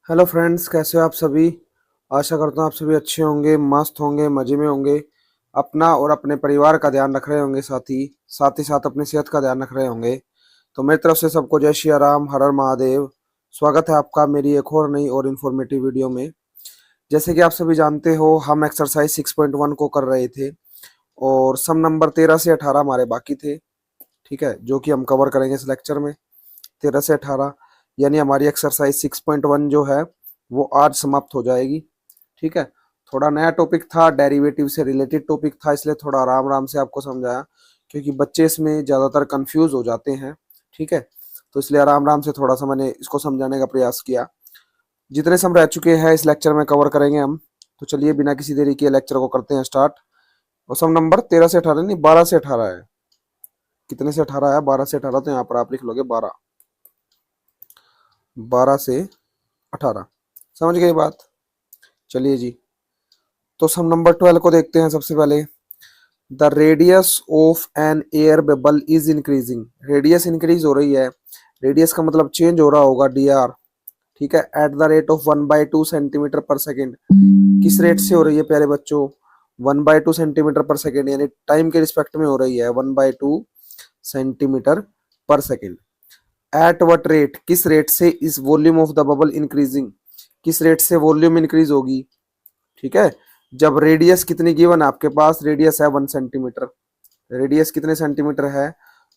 Hello friends, कैसे हो आप सभी। आशा करता हूँ आप सभी अच्छे होंगे, मस्त होंगे, मज़े में होंगे। अपना और अपने परिवार का ध्यान रख रहे होंगे, साथ ही साथ अपनी सेहत का ध्यान रख रहे होंगे। तो मेरी तरफ से सबको जय श्री राम, हर हर महादेव। स्वागत है आपका मेरी एक और नई और इन्फॉर्मेटिव वीडियो में। जैसे कि आप सभी जानते हो, हम एक्सरसाइज 6.1 को कर रहे थे और सम नंबर 13 से 18 हमारे बाकी थे। ठीक है, जो कि हम कवर करेंगे इस लेक्चर में। 13 से 18 यानी हमारी एक्सरसाइज 6.1 जो है वो आज समाप्त हो जाएगी। ठीक है, थोड़ा नया टॉपिक था, डेरिवेटिव से रिलेटेड टॉपिक था, इसलिए थोड़ा आराम आराम से आपको समझाया, क्योंकि बच्चे इसमें ज़्यादातर कंफ्यूज हो जाते हैं। ठीक है, तो इसलिए आराम आराम से थोड़ा सा मैंने इसको समझाने का प्रयास किया। जितने सम रह चुके हैं इस लेक्चर में कवर करेंगे हम। तो चलिए बिना किसी देरी के लेक्चर को करते हैं स्टार्ट। और सम नंबर 13 से 18 नहीं, 12 से 18 है। कितने से 18 है? 12 से 18, तो यहाँ पर आप लिख लोगे 12। 12 से 18, समझ गए बात। चलिए जी, तो सम नंबर 12 को देखते हैं सबसे पहले। The radius of an air bubble is increasing. Radius increase हो रही है, रेडियस का मतलब चेंज हो रहा होगा, डी आर। ठीक है, at the rate of 1/2 centimetre पर सेकेंड। किस रेट से हो रही है प्यारे बच्चों? 1/2 सेंटीमीटर पर सेकेंड, यानी टाइम के रिस्पेक्ट में हो रही है 1/2 सेंटीमीटर पर सेकेंड। एट वट रेट, किस रेट से इस volume of the bubble increasing, किस रेट से वॉल्यूम इंक्रीज होगी। ठीक है, जब रेडियस कितनी गिवन है आपके पास, रेडियस है 1 सेंटीमीटर। रेडियस कितने सेंटीमीटर है?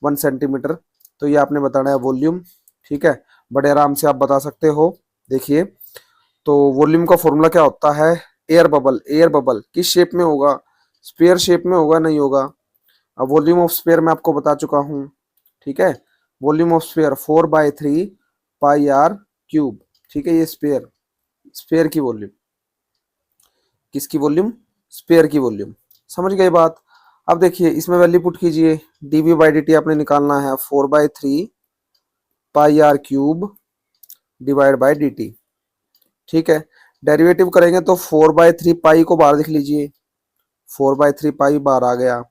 1 सेंटीमीटर। तो ये आपने बताना है वॉल्यूम। ठीक है, बड़े आराम से आप बता सकते हो। देखिए, तो वॉल्यूम का फॉर्मूला क्या होता है? Air bubble. एयर बबल किस शेप में होगा? स्पेयर शेप में होगा, नहीं होगा। अब वॉल्यूम ऑफ स्पेयर मैं आपको बता चुका हूँ। ठीक है, volume of sphere 4/3 pi r cube. ठीक है, ये स्पेयर, स्पेयर की वॉल्यूम। किसकी वॉल्यूम? स्पेयर की वॉल्यूम। समझ गए बात। अब देखिए, इसमें वैल्यू पुट कीजिए। डीवी बाई डी टी आपने निकालना है 4/3 pi r cube divide by d t. ठीक है, डेरिवेटिव करेंगे तो 4/3 पाई को बाहर लिख लीजिए। 4/3 पाई बाहर आ गया।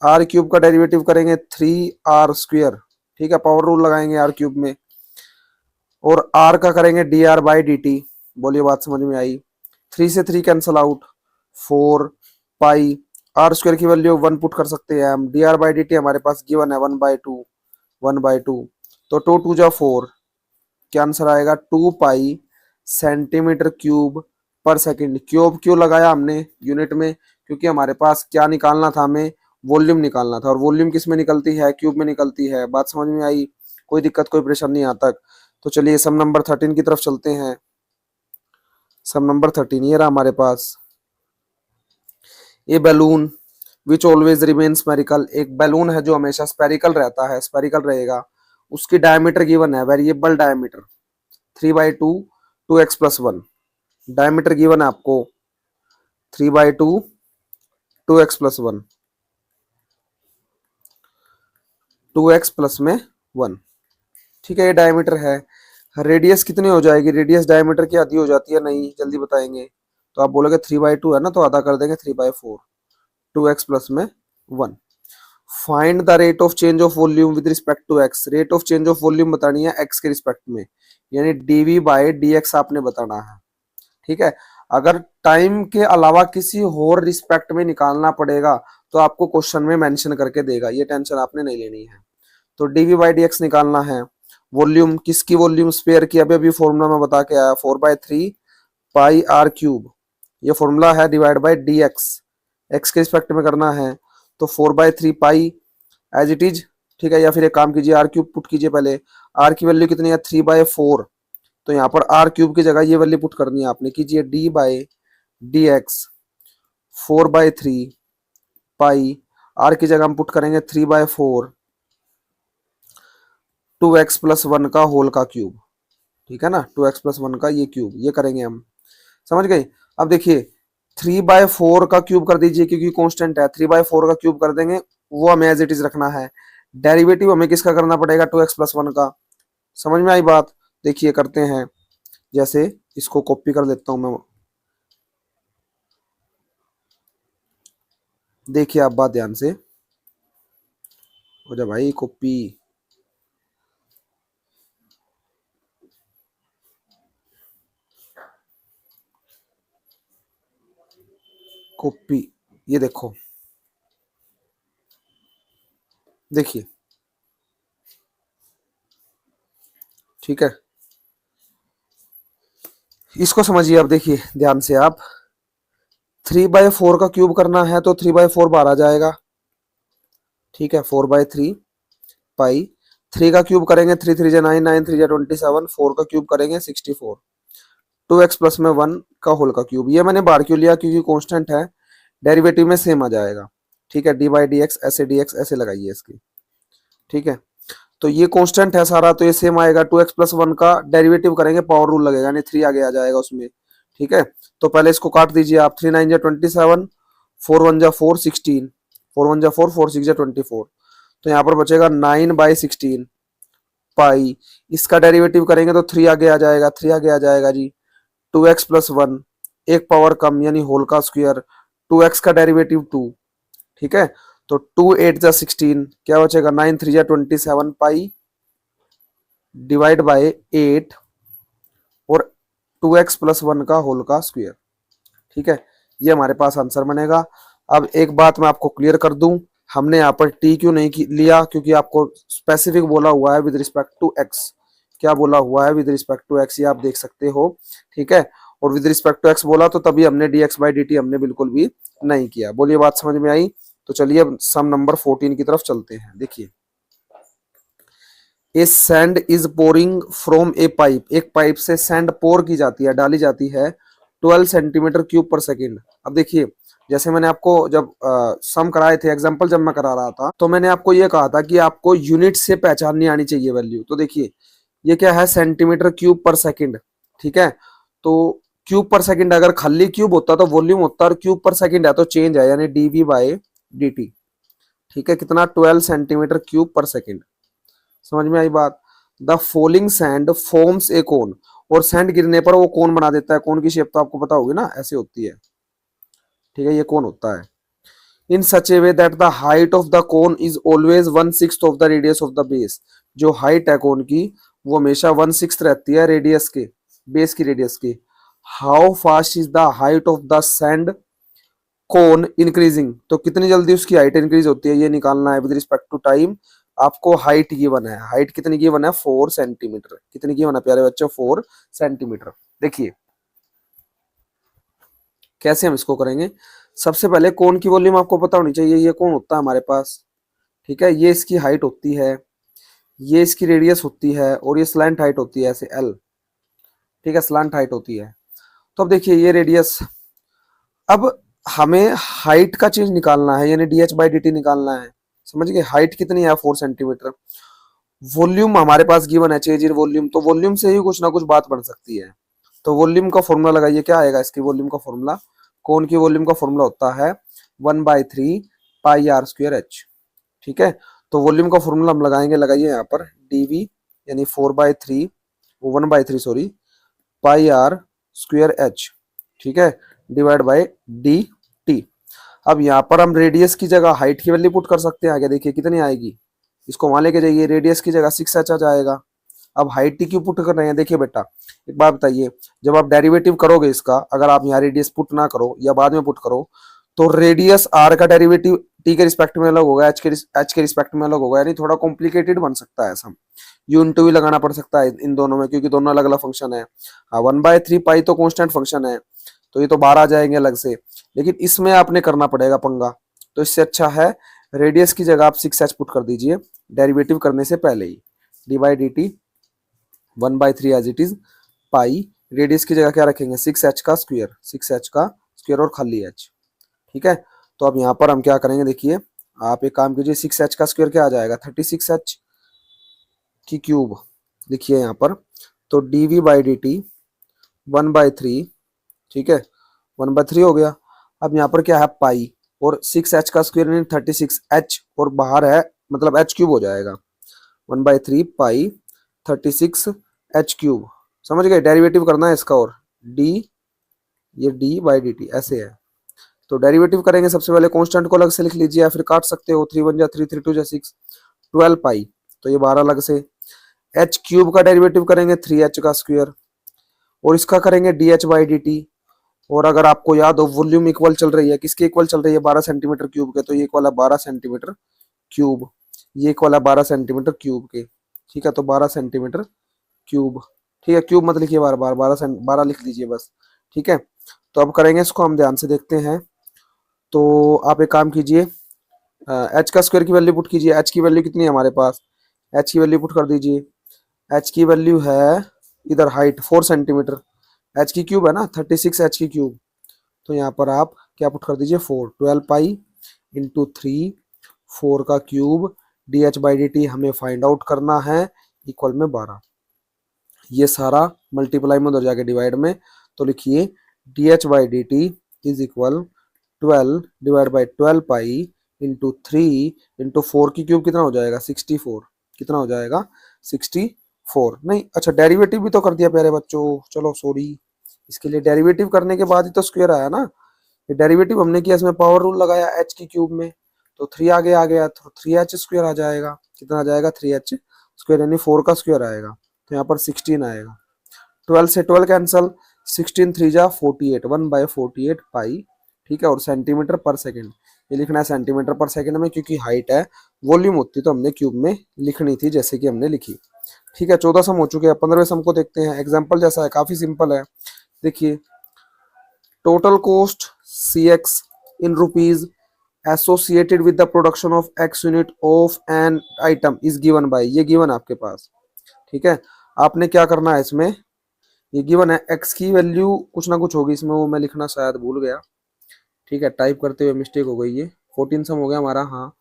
आर क्यूब का डेरिवेटिव करेंगे 3r स्क्वेयर। ठीक है, पावर रूल लगाएंगे आर क्यूब में। और आर का करेंगे d r by d t. बोलिए, बात समझ में आई? 3 से 3 cancel out. 4 pi, r square की वैल्यू 1 पुट कर सकते हैं हम। D r by d t हमारे पास गिवन है 1/2। 1/2, तो 2 2 जा 4। क्या आंसर आएगा? 2 पाई सेंटीमीटर क्यूब पर सेकेंड। क्यूब क्यों लगाया हमने यूनिट में? क्योंकि हमारे पास क्या निकालना था हमें? वॉल्यूम निकालना था। और वॉल्यूम किस में निकलती है? क्यूब में निकलती है। बात समझ में आई? कोई दिक्कत, कोई परेशानी यहाँ तक? तो चलिए सम नंबर 13 की तरफ चलते हैं। सम नंबर 13 ये रहा हमारे पास। A balloon which always remain spherical. एक बैलून है जो हमेशा स्पेरिकल रहता है, स्पेरिकल रहेगा। उसकी डायमीटर गिवन है, variable diameter 3/2 2x+1। Diameter given है आपको 3/2 2x+1, 2x+1। ठीक है, ये डायमीटर है। रेडियस कितनी हो जाएगी? रेडियस डायमीटर की आधी हो जाती है, नहीं जल्दी बताएंगे। तो आप बोलोगे 3/2 है ना, तो आधा कर देंगे 3/4। 2x+1। Find the rate of change of volume with respect to x. Rate of change of volume बतानी है एक्स के रिस्पेक्ट में, यानी डीवी बाय डी एक्स आपने बताना है। ठीक है, अगर टाइम के अलावा किसी और रिस्पेक्ट में निकालना पड़ेगा तो आपको क्वेश्चन में मेंशन करके देगा, ये टेंशन आपने नहीं लेनी है। तो डीवी बाई डी एक्स निकालना है। वॉल्यूम किसकी? वॉल्यूम स्पेयर की। अभी अभी फॉर्मूला में बता के आया, 4/3 पाई आर क्यूब। ये फॉर्मूला है, divide by d x, x के रिस्पेक्ट में करना है। तो 4/3 पाई एज इट इज। ठीक है, या फिर एक काम कीजिए, आर क्यूब पुट कीजिए पहले। आर की वैल्यू कितनी है? 3/4। तो यहाँ पर आर क्यूब की जगह ये वैल्यू पुट करनी है आपने। कीजिए d by d x 4/3 pi, r की जगह हम पुट करेंगे 3/4 2x+1 का होल का क्यूब। ठीक है ना, 2x+1 का ये क्यूब, ये करेंगे हम। समझ गए? अब देखिए, 3/4 का क्यूब कर दीजिए, क्योंकि कांस्टेंट है। 3/4 का क्यूब कर देंगे, वो हमें एज इट इज रखना है। डेरिवेटिव हमें किसका करना पड़ेगा? 2x+1 का। समझ में आई बात? देखिए करते हैं, जैसे इसको कॉपी कर देता हूं मैं। देखिए आप बात ध्यान से हो जा भाई, कॉपी। कॉपी, ये देखो, देखिए, ठीक है, इसको समझिए। अब देखिए ध्यान से आप, 3/4 का क्यूब करना है तो 3/4 बाहर आ जाएगा, ठीक है, 4/3 पाई, 3 का क्यूब करेंगे 3 3 9, 9 3 27, 4 का क्यूब करेंगे 64, 2x प्लस में 1 का होल का क्यूब। ये मैंने बाहर क्यों लिया, क्योंकि कांस्टेंट है, डेरिवेटिव में सेम आ जाएगा, ठीक है, डी बाई डी एक्स ऐसे लगाइए इसकी, ठीक है। तो ये कांस्टेंट है सारा, तो ये सेम आएगा, 2x प्लस 1 का डेरिवेटिव करेंगे, पावर रूल लगेगा, यानी 3 आगे आ जाएगा उसमें, ठीक है। तो पहले इसको काट दीजिए आप, 3 9 27, 4 1 4 16, 4 1 4 4 6 24, तो यहाँ पर बचेगा 9/16 पाई, इसका डेरिवेटिव करेंगे तो 3 आगे आ जाएगा, 3 आगे आ जाएगा जी, 2x प्लस 1, एक पावर कम यानी होल का स्क्वायर, 2x का डेरिवेटिव 2, ठीक है। तो 2 8 जा 16, क्या बचेगा, 9 3 जा 27 पाई डिवाइड बाय 8 और 2x प्लस 1 का होल का स्क्वायर, ठीक है। ये हमारे पास आंसर बनेगा। अब एक बात मैं आपको क्लियर कर दूं, हमने यहाँ पर टी क्यों नहीं लिया, क्योंकि आपको स्पेसिफिक बोला हुआ है विद रिस्पेक्ट टू एक्स, क्या बोला हुआ है, विद रिस्पेक्ट टू एक्स, ये आप देख सकते हो, ठीक है। और विद रिस्पेक्ट टू एक्स बोला तो तभी हमने dx बाई dt हमने बिल्कुल भी नहीं किया। बोलिए बात समझ में आई। तो चलिए अब सम नंबर 14 की तरफ चलते हैं। देखिए, a sand is pouring from a pipe, एक पाइप से सैंड पोर की जाती है, डाली जाती है 12 सेंटीमीटर क्यूब पर सेकेंड। अब देखिए, जैसे मैंने आपको जब सम कराए थे, एग्जांपल जब मैं करा रहा था, तो मैंने आपको ये कहा था कि आपको यूनिट से पहचाननी आनी चाहिए वैल्यू। तो देखिए ये क्या है, सेंटीमीटर क्यूब पर सेकेंड, ठीक है। तो क्यूब पर सेकेंड, अगर खाली क्यूब होता तो वॉल्यूम होता, और क्यूब पर सेकेंड है तो चेंज है, यानी dv बाय dt, ठीक है। कितना, 12 सेंटीमीटर क्यूब पर सेकेंड। समझ में आई बात। The falling sand forms a cone, और सैंड गिरने पर वो कोन बना देता है। कोन की शेप तो आपको पता होगी ना, ऐसे होती है, ठीक है, ये कोन होता है। In such a way that the height of the cone is always 1/6 of the radius of the base, जो हाइट है कोन की वो हमेशा 1/6 रहती है रेडियस के, बेस की रेडियस की। How fast is the height of the sand cone increasing, तो कितनी जल्दी उसकी हाइट इंक्रीज होती है, ये निकालना है विद रिस्पेक्ट टू टाइम। आपको हाइट गिवन है, हाइट कितनी गिवन है, 4 सेंटीमीटर, कितनी गिवन है प्यारे बच्चों, 4 सेंटीमीटर। देखिए कैसे हम इसको करेंगे। सबसे पहले कोन की वॉल्यूम आपको पता होनी चाहिए, ये कोन होता है हमारे पास, ठीक है, ये इसकी हाइट होती है, ये इसकी रेडियस होती है, और ये स्लैंट हाइट होती है ऐसे एल, ठीक है, स्लैंट हाइट होती है। तो अब देखिए ये रेडियस, अब हमें हाइट का चीज निकालना है, यानी D H by d T निकालना है। समझ गए, हाइट कितनी है 4 सेंटीमीटर, वॉल्यूम हमारे पास गिवन है, चेंज इन वॉल्यूम, तो वॉल्यूम से ही कुछ ना कुछ बात बन सकती है। तो वॉल्यूम का फॉर्मूला लगाइए, क्या आएगा इसकी वॉल्यूम का फॉर्मूला, कौन की वॉल्यूम का फॉर्मूला होता है 1/3 पाई आर स्क्वायर एच, ठीक है। तो वॉल्यूम का फॉर्मूला हम लगाएंगे, लगाइए यहाँ पर, dv यानी 4/3, 1/3 sorry, pi r square h, ठीक है, डिवाइड बाय डी टी। अब यहाँ पर हम रेडियस की जगह हाइट की वैल्यू पुट कर सकते हैं, आगे देखिए कितनी आएगी, इसको वहां लेके जाइए, रेडियस की जगह 6h आ जाएगा। अब हाइट टी क्यों पुट कर रहे हैं, देखिए बेटा एक बात बताइए, जब आप डेरिवेटिव करोगे इसका, अगर आप यहाँ रेडियस पुट ना करो या बाद में पुट करो, तो रेडियस आर का डेरिवेटिव टी के रिस्पेक्ट में अलग होगा, एच के रिस्पेक्ट में अलग होगा, यानी थोड़ा कॉम्प्लिकेटेड बन सकता है। सम यू इंटू भी लगाना पड़ सकता है इन दोनों में, क्योंकि दोनों अलग अलग फंक्शन है। हाँ 1/3 पाई तो कॉन्स्टेंट फंक्शन है, तो ये तो 12 आ जाएंगे अलग से, लेकिन इसमें आपने करना पड़ेगा पंगा। तो इससे अच्छा है रेडियस की जगह आप 6h पुट कर दीजिए डेरिवेटिव करने से पहले ही, d by d t 1/3 as it is pi, radius की जगह क्या रखेंगे 6h का स्क्वायर, 6h का स्क्वायर और खाली h, ठीक है। तो अब यहाँ पर हम क्या करेंगे, देखिए आप एक काम कीजिए, 6h का स्क्वायर क्या आ जाएगा 36h की क्यूब, लिखिए यहाँ पर। तो dv बाई डी टी 1/3, ठीक है, 1/3 हो गया। अब यहाँ पर क्या है पाई, और 6h का स्क्वायर यानी 36h, और बाहर है मतलब h क्यूब हो जाएगा, 1/3 पाई 36h क्यूब। समझ गए, डेरिवेटिव करना है इसका, और d, ये d बाई डी टी ऐसे है। तो डेरिवेटिव करेंगे, सबसे पहले कांस्टेंट को अलग से लिख लीजिए, या फिर काट सकते हो, 3 1 जा 3 3 2 जा 6, 12 पाई, तो ये 12 अलग से। h क्यूब का डेरिवेटिव करेंगे 3h का स्क्वायर, और इसका करेंगे D H by d T, और अगर आपको याद हो वॉल्यूम इक्वल चल रही है, किसके इक्वल चल रही है, 12 सेंटीमीटर क्यूब के, तो ये इक्वल है 12 सेंटीमीटर क्यूब, ये इक्वल है 12 सेंटीमीटर क्यूब के। ठीक है, तो 12 सेंटीमीटर क्यूब। ठीक है, क्यूब मत लिखिए बार बार, 12 लिख लीजिए बस। ठीक है, तो अब करेंगे इसको, हम ध्यान से देखते हैं। तो आप एक काम कीजिए, एच का स्क्वायर की वैल्यू पुट कीजिए। एच की वैल्यू कितनी है हमारे पास, एच की वैल्यू पुट कर दीजिए। एच की वैल्यू है इधर हाइट 4 सेंटीमीटर, एच की क्यूब है ना 36 एच की क्यूब, तो यहाँ पर आप क्या पुट कर दीजिए 4, 12 पाई इंटू 3, 4 का cube, D H by d T हमें फाइंड आउट करना है, इक्वल में 12। ये सारा मल्टीप्लाई में उधर जाके डिवाइड में, तो लिखिए D H by d T is equal 12 divide by 12 pi into 3 into 4 की क्यूब कितना हो जाएगा 64, कितना हो जाएगा 64। नहीं अच्छा, डेरिवेटिव भी तो कर दिया प्यारे बच्चों, चलो सॉरी, इसके लिए डेरिवेटिव करने के बाद ही तो स्क्वायर आया ना। ये डेरिवेटिव हमने किया, इसमें पावर रूल लगाया एच की क्यूब में, तो 3 आगे आ गया, तो 3h स्क्वायर आ जाएगा, कितना आ जाएगा 3h स्क्वायर, यानी 4 का स्क्वायर आएगा, तो यहाँ पर 16 आएगा। 12 से 12 कैंसल, 16 3 जा 48, 1/48 पाई। ठीक है, और सेंटीमीटर पर सेकंड, ये लिखना है सेंटीमीटर पर सेकंड में, क्योंकि हाइट है, वॉल्यूम होती तो हमने क्यूब में लिखनी थी, जैसे कि हमने लिखी। ठीक है, 14 सम हो चुके हैं, 15वें सम को देखते हैं। एग्जाम्पल जैसा है, काफी सिंपल है। देखिए, total cost c x in rupees associated with the production of x unit of an item is given by, ये गिवन आपके पास। ठीक है, आपने क्या करना है इसमें, ये गिवन है, एक्स की वैल्यू कुछ ना कुछ होगी इसमें, वो मैं लिखना शायद भूल गया। ठीक है, टाइप करते हुए मिस्टेक हो गई, ये 14 सम हो गया हमारा। हाँ,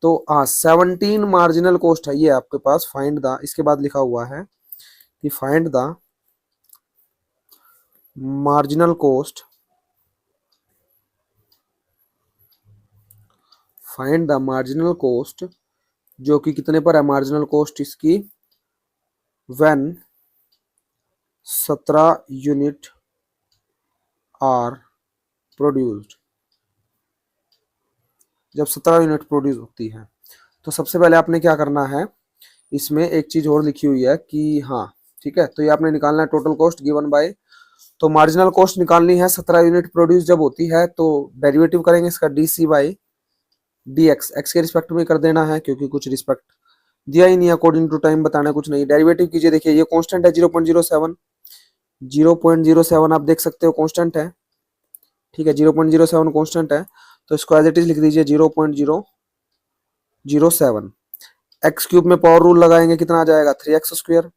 तो हाँ 17 मार्जिनल कॉस्ट है ये आपके पास, फाइंड द, इसके बाद लिखा हुआ है कि find the marginal cost, find the marginal cost, जो कि कितने पर है मार्जिनल कॉस्ट इसकी, व्हेन 17 यूनिट आर प्रोड्यूस्ड, जब 17 यूनिट प्रोड्यूस होती है। तो सबसे पहले आपने क्या करना है, इसमें एक चीज और लिखी हुई है कि हाँ ठीक है, तो ये आपने निकालना है टोटल कॉस्ट गिवन बाय, तो मार्जिनल कॉस्ट निकालनी है, 17 यूनिट प्रोड्यूस जब होती है, तो डेरिवेटिव करेंगे इसका d c by d x, x के रिस्पेक्ट में कर देना है, क्योंकि कुछ रिस्पेक्ट दिया ही नहीं, अकॉर्डिंग टू टाइम बताना कुछ नहीं। डेरिवेटिव कीजिए, देखिए ये कांस्टेंट है 0.07, 0.07 आप देख सकते हो कांस्टेंट है। ठीक है, 0.07 कांस्टेंट है, तो इसको एज इट इज लिख दीजिए 0.007। एक्स क्यूब में पावर रूल लगाएंगे, कितना आ जाएगा 3x स्क्वायर।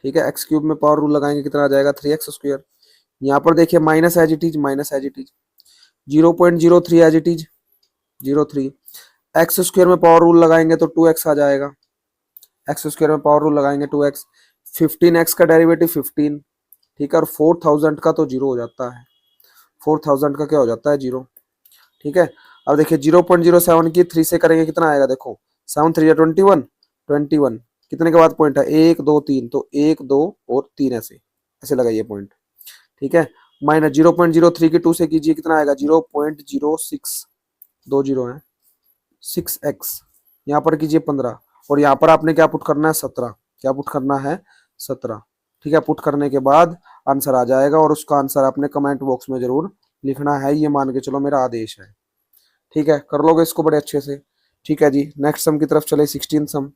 ठीक है, एक्स क्यूब में पावर रूल लगाएंगे, कितना आ जाएगा 3x स्क्वायर। यहाँ पर देखिए minus as it is, minus as it is, 0.03 as it is 03। X square में पावर रूल लगाएंगे तो 2x आ जाएगा, एक्स स्क्वायर में पावर रूल लगाएंगे 2x, 15x का डेरिवेटिव 15। ठीक है, और 4000 का तो जीरो हो जाता है, 4000 का क्या हो जाता है जीरो। ठीक है, अब देखिए 0.07 की 3 से करेंगे, कितना आएगा देखो, 7 3 21, 21 कितने के बाद पॉइंट है 1 2 3, तो 1 2 और 3 ऐसे ऐसे लगाइए पॉइंट। ठीक है, माइनस 0.03 की 2 से कीजिए, कितना आएगा 0.06, 2 जीरो है 6x, यहाँ पर कीजिए 15, और यहाँ पर आपने क्या पुट करना है 17, क्या पुट करना है 17। ठीक है, पुट करने के बाद आंसर आ जाएगा, और उसका आंसर आपने कमेंट बॉक्स में जरूर लिखना है, ये मान के चलो मेरा आदेश है। ठीक है, कर लोगे इसको बड़े अच्छे से। ठीक है जी, नेक्स्ट सम की तरफ चले, 16 सम।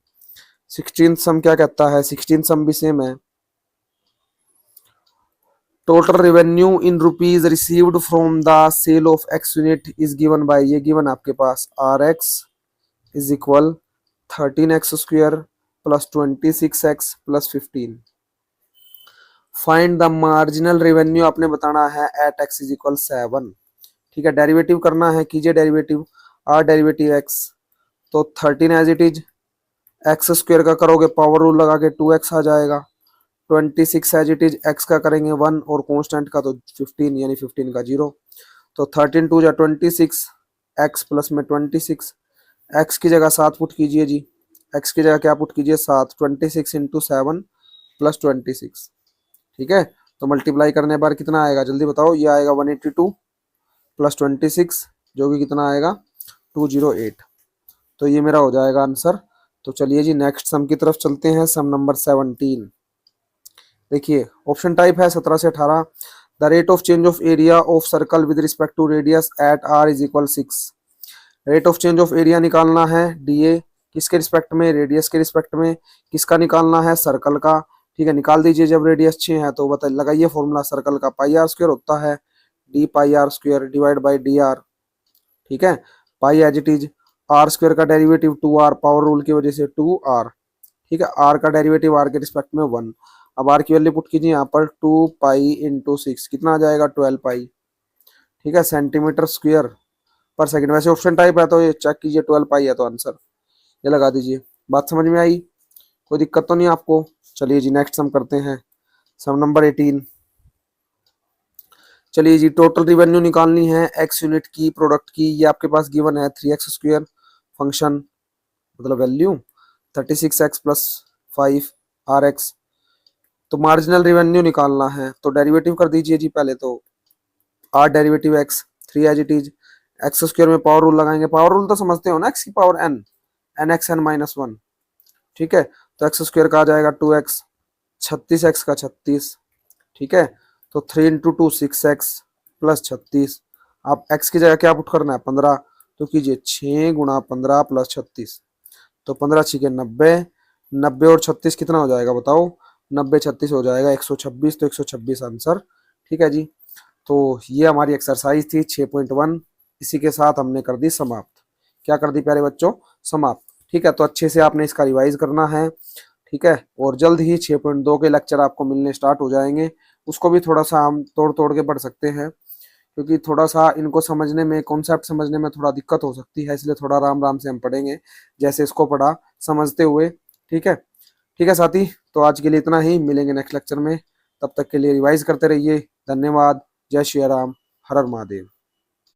16 सम क्या कहता है, 16 सम भी सेम है। Total revenue in rupees received from the sale of x unit is given by, ये गिवन आपके पास r x is equal 13x square plus 26x plus 15। Find the marginal revenue आपने बताना है एट x इज इक्वल 7। ठीक है, derivative करना है, कीजिए डेरिवेटिव, आर डेरिवेटिव x, तो 13 as it is, x square का करोगे पावर रूल लगा के 2x आ जाएगा, 26 एज इट इज, x का करेंगे 1 और कांस्टेंट का तो 15, यानी 15 का 0, तो 13 2 जा 26, x प्लस में 26, x की जगह 7 पुट कीजिए जी, x की जगह क्या पुट कीजिए 7, 26 इंटू 7 प्लस 26। ठीक है, तो मल्टीप्लाई करने पर कितना आएगा जल्दी बताओ, ये आएगा 182 प्लस 26, जो कि कितना आएगा 208। तो ये मेरा हो जाएगा आंसर। तो चलिए जी नेक्स्ट सम की तरफ चलते हैं, सम नंबर 17। देखिए ऑप्शन टाइप है 17 से 18, the rate of change of area of circle with respect to radius at r is equal 6। Rate of change of area निकालना है डी ए, किसके रिस्पेक्ट में, रेडियस के रिस्पेक्ट में, किसका निकालना है, सर्कल का। ठीक है, निकाल दीजिए। जब रेडियस 6 है तो बताइए, लगाइए फॉर्मूला सर्कल का, पाई आर स्क्वायर होता है d pi r square divide by d r. ठीक है, pi as it is, r square का डेरिवेटिव 2r, पावर रूल की वजह से 2r। ठीक है, आर का डेरिवेटिव आर के रिस्पेक्ट में 1। अब आर की वैल्यू पुट कीजिए यहाँ पर, 2 पाई इंटू 6 कितना आ जाएगा, 12 पाई। ठीक है, सेंटीमीटर स्क्वायर पर सेकंड। वैसे ऑप्शन टाइप है तो ये चेक कीजिए, 12 पाई है तो आंसर ये लगा दीजिए। बात समझ में आई, कोई दिक्कत तो नहीं आपको? चलिए जी नेक्स्ट सम करते हैं, सम नंबर 18। चलिए जी, टोटल रिवेन्यू निकालनी है एक्स यूनिट की प्रोडक्ट की। ये आपके पास गिवन है 3x स्क्वायर फंक्शन मतलब वैल्यू 36x प्लस 5rx। तो मार्जिनल रिवेन्यू निकालना है तो डेरिवेटिव कर दीजिए जी पहले तो, r derivative x 3 as it is, x square में पावर रूल लगाएंगे। पावर रूल तो समझते हो ना, x की पावर n, nxn माइनस 1। ठीक है, तो एक्स स्क्वायर का आ जाएगा 2x, 36x का 36। ठीक है, तो 3 इंटू 2 6x प्लस 36। आप x की जगह क्या पुट करना है, 15। तो कीजिए 6 गुणा 15 प्लस 36, तो 15 छिके 90, 90 और 36 कितना हो जाएगा बताओ, 90 36 हो जाएगा 126, तो 126 आंसर। ठीक है जी, तो ये हमारी एक्सरसाइज थी 6.1। इसी के साथ हमने कर दी समाप्त। क्या कर दी प्यारे बच्चों, समाप्त। ठीक है, तो अच्छे से आपने इसका रिवाइज करना है। ठीक है, और जल्द ही 6.2 के लेक्चर आपको मिलने स्टार्ट हो जाएंगे। उसको भी थोड़ा सा हम तोड़ तोड़ के पढ़ सकते हैं, क्योंकि थोड़ा सा इनको समझने में, कॉन्सेप्ट समझने में थोड़ा दिक्कत हो सकती है, इसलिए थोड़ा राम राम से हम पढ़ेंगे, जैसे इसको पढ़ा समझते हुए। ठीक है, ठीक है साथी, तो आज के लिए इतना ही, मिलेंगे नेक्स्ट लेक्चर में। तब तक के लिए रिवाइज करते रहिए। धन्यवाद। जय श्री राम, हर हर महादेव।